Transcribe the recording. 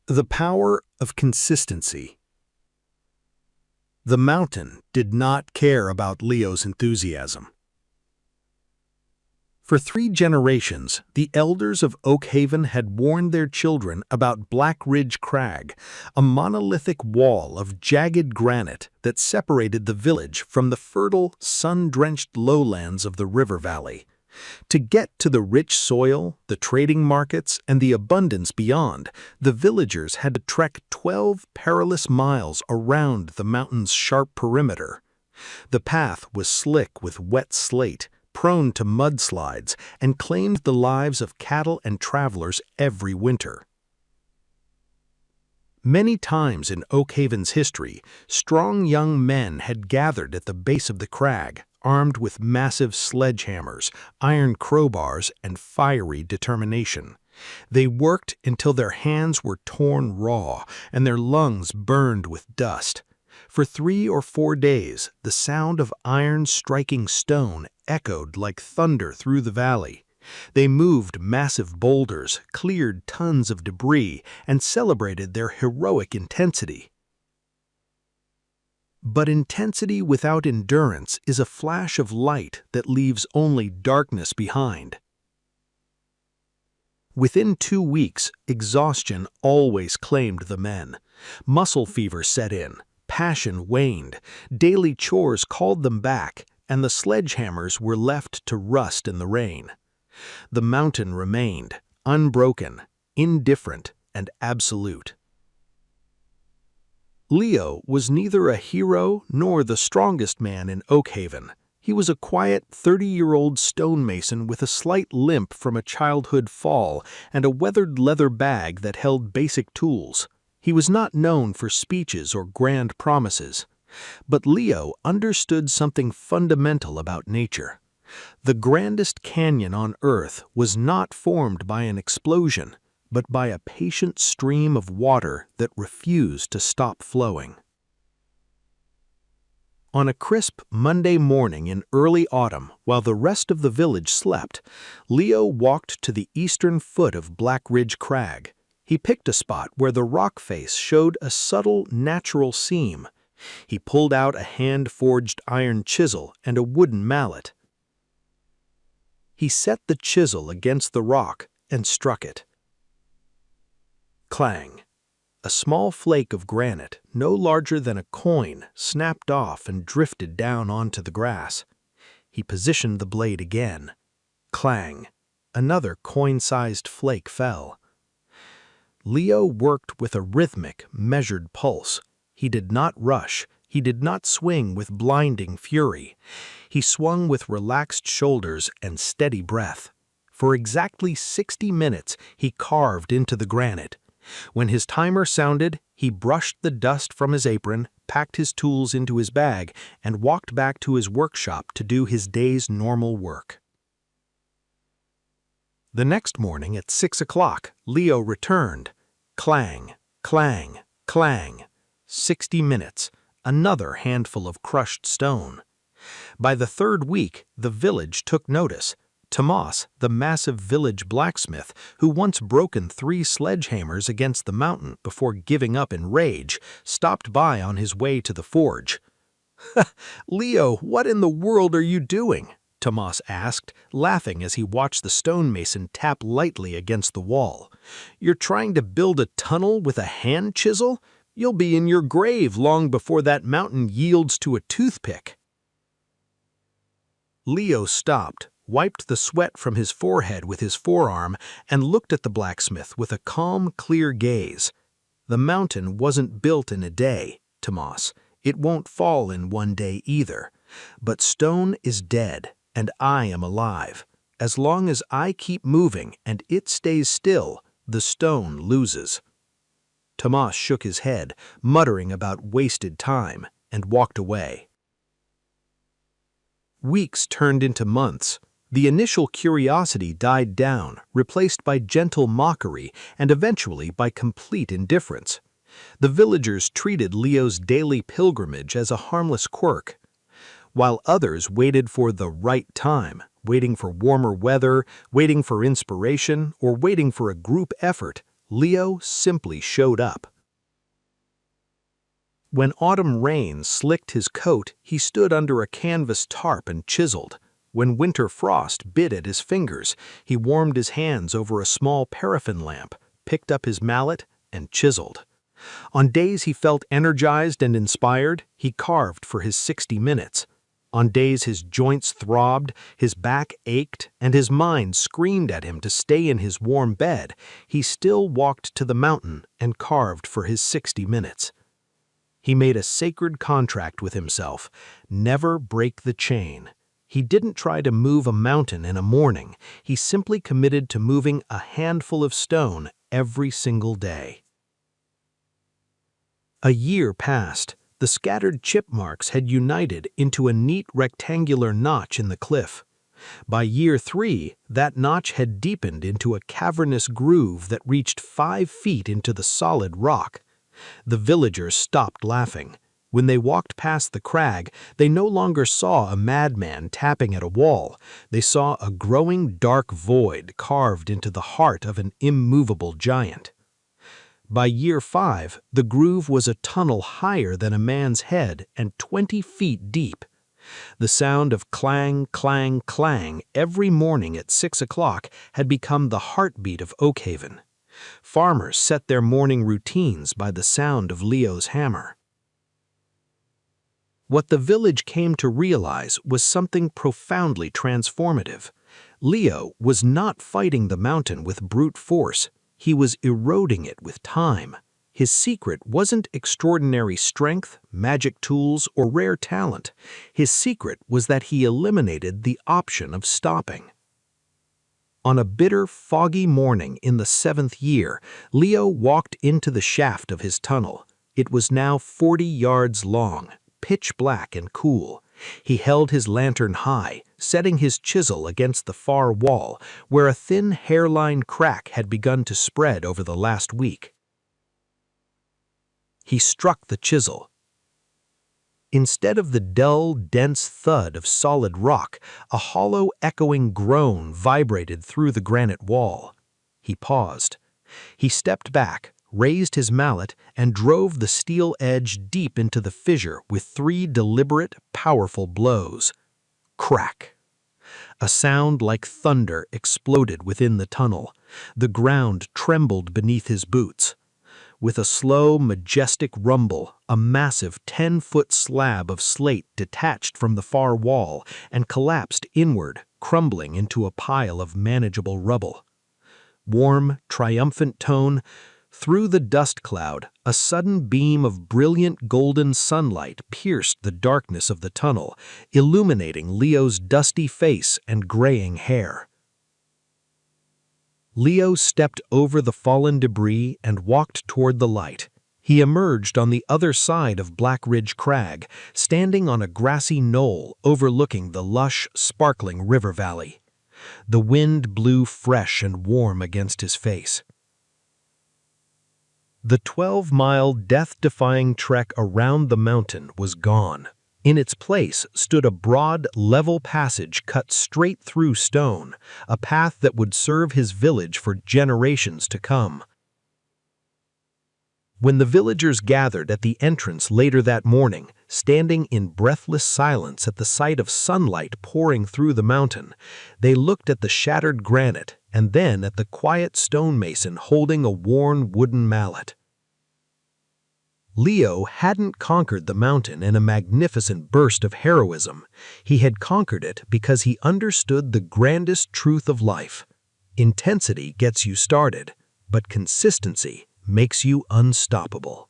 The power of consistency. The mountain did not care about Leo's enthusiasm. For 3 generations, the elders of Oak Haven had warned their children about Black Ridge Crag, a monolithic wall of jagged granite that separated the village from the fertile, sun-drenched lowlands of the river valley. To get to the rich soil, the trading markets, and the abundance beyond, the villagers had to trek 12 perilous miles around the mountain's sharp perimeter. The path was slick with wet slate, prone to mudslides, and claimed the lives of cattle and travelers every winter. Many times in Oak Haven's history, strong young men had gathered at the base of the crag, armed with massive sledgehammers, iron crowbars, and fiery determination. They worked until their hands were torn raw and their lungs burned with dust. For 3 or 4 days, the sound of iron striking stone echoed like thunder through the valley. They moved massive boulders, cleared tons of debris, and celebrated their heroic intensity. But intensity without endurance is a flash of light that leaves only darkness behind. Within 2 weeks, exhaustion always claimed the men. Muscle fever set in, passion waned, daily chores called them back, and the sledgehammers were left to rust in the rain. The mountain remained, unbroken, indifferent, and absolute. Leo was neither a hero nor the strongest man in Oak Haven. He was a quiet 30-year-old stonemason with a slight limp from a childhood fall and a weathered leather bag that held basic tools. He was not known for speeches or grand promises. But Leo understood something fundamental about nature. The grandest canyon on Earth was not formed by an explosion, but by a patient stream of water that refused to stop flowing. On a crisp Monday morning in early autumn, while the rest of the village slept, Leo walked to the eastern foot of Black Ridge Crag. He picked a spot where the rock face showed a subtle, natural seam. He pulled out a hand-forged iron chisel and a wooden mallet. He set the chisel against the rock and struck it. Clang! A small flake of granite, no larger than a coin, snapped off and drifted down onto the grass. He positioned the blade again. Clang! Another coin-sized flake fell. Leo worked with a rhythmic, measured pulse. He did not rush. He did not swing with blinding fury. He swung with relaxed shoulders and steady breath. For exactly 60 minutes, he carved into the granite. When his timer sounded, he brushed the dust from his apron, packed his tools into his bag, and walked back to his workshop to do his day's normal work. The next morning at 6 o'clock, Leo returned. Clang, clang, clang. 60 minutes, another handful of crushed stone. By the 3rd week, the village took notice. Tomas, the massive village blacksmith, who once broken 3 sledgehammers against the mountain before giving up in rage, stopped by on his way to the forge. "Leo, what in the world are you doing?" Tomas asked, laughing as he watched the stonemason tap lightly against the wall. "You're trying to build a tunnel with a hand chisel? You'll be in your grave long before that mountain yields to a toothpick." Leo stopped, wiped the sweat from his forehead with his forearm, and looked at the blacksmith with a calm, clear gaze. "The mountain wasn't built in a day, Tomas. It won't fall in one day either. But stone is dead, and I am alive. As long as I keep moving and it stays still, the stone loses." Tomas shook his head, muttering about wasted time, and walked away. Weeks turned into months. The initial curiosity died down, replaced by gentle mockery and eventually by complete indifference. The villagers treated Leo's daily pilgrimage as a harmless quirk. While others waited for the right time, waiting for warmer weather, waiting for inspiration, or waiting for a group effort, Leo simply showed up. When autumn rain slicked his coat, he stood under a canvas tarp and chiseled. When winter frost bit at his fingers, he warmed his hands over a small paraffin lamp, picked up his mallet, and chiseled. On days he felt energized and inspired, he carved for his 60 minutes. On days his joints throbbed, his back ached, and his mind screamed at him to stay in his warm bed, he still walked to the mountain and carved for his 60 minutes. He made a sacred contract with himself: never break the chain. He didn't try to move a mountain in a morning. He simply committed to moving a handful of stone every single day. A year passed. The scattered chip marks had united into a neat rectangular notch in the cliff. By year 3, that notch had deepened into a cavernous groove that reached 5 feet into the solid rock. The villagers stopped laughing. When they walked past the crag, they no longer saw a madman tapping at a wall. They saw a growing dark void carved into the heart of an immovable giant. By year 5, the groove was a tunnel higher than a man's head and 20 feet deep. The sound of clang, clang, clang every morning at 6 o'clock had become the heartbeat of Oakhaven. Farmers set their morning routines by the sound of Leo's hammer. What the village came to realize was something profoundly transformative. Leo was not fighting the mountain with brute force. He was eroding it with time. His secret wasn't extraordinary strength, magic tools, or rare talent. His secret was that he eliminated the option of stopping. On a bitter, foggy morning in the 7th year, Leo walked into the shaft of his tunnel. It was now 40 yards long, pitch black and cool. He held his lantern high, setting his chisel against the far wall, where a thin hairline crack had begun to spread over the last week. He struck the chisel. Instead of the dull, dense thud of solid rock, a hollow, echoing groan vibrated through the granite wall. He paused. He stepped back, raised his mallet, and drove the steel edge deep into the fissure with 3 deliberate, powerful blows. Crack! A sound like thunder exploded within the tunnel. The ground trembled beneath his boots. With a slow, majestic rumble, a massive 10-foot slab of slate detached from the far wall and collapsed inward, crumbling into a pile of manageable rubble. Warm, triumphant tone. Through the dust cloud, a sudden beam of brilliant golden sunlight pierced the darkness of the tunnel, illuminating Leo's dusty face and graying hair. Leo stepped over the fallen debris and walked toward the light. He emerged on the other side of Black Ridge Crag, standing on a grassy knoll overlooking the lush, sparkling river valley. The wind blew fresh and warm against his face. The 12-mile, death-defying trek around the mountain was gone. In its place stood a broad, level passage cut straight through stone, a path that would serve his village for generations to come. When the villagers gathered at the entrance later that morning, standing in breathless silence at the sight of sunlight pouring through the mountain, they looked at the shattered granite and then at the quiet stonemason holding a worn wooden mallet. Leo hadn't conquered the mountain in a magnificent burst of heroism. He had conquered it because he understood the grandest truth of life. Intensity gets you started, but consistency makes you unstoppable.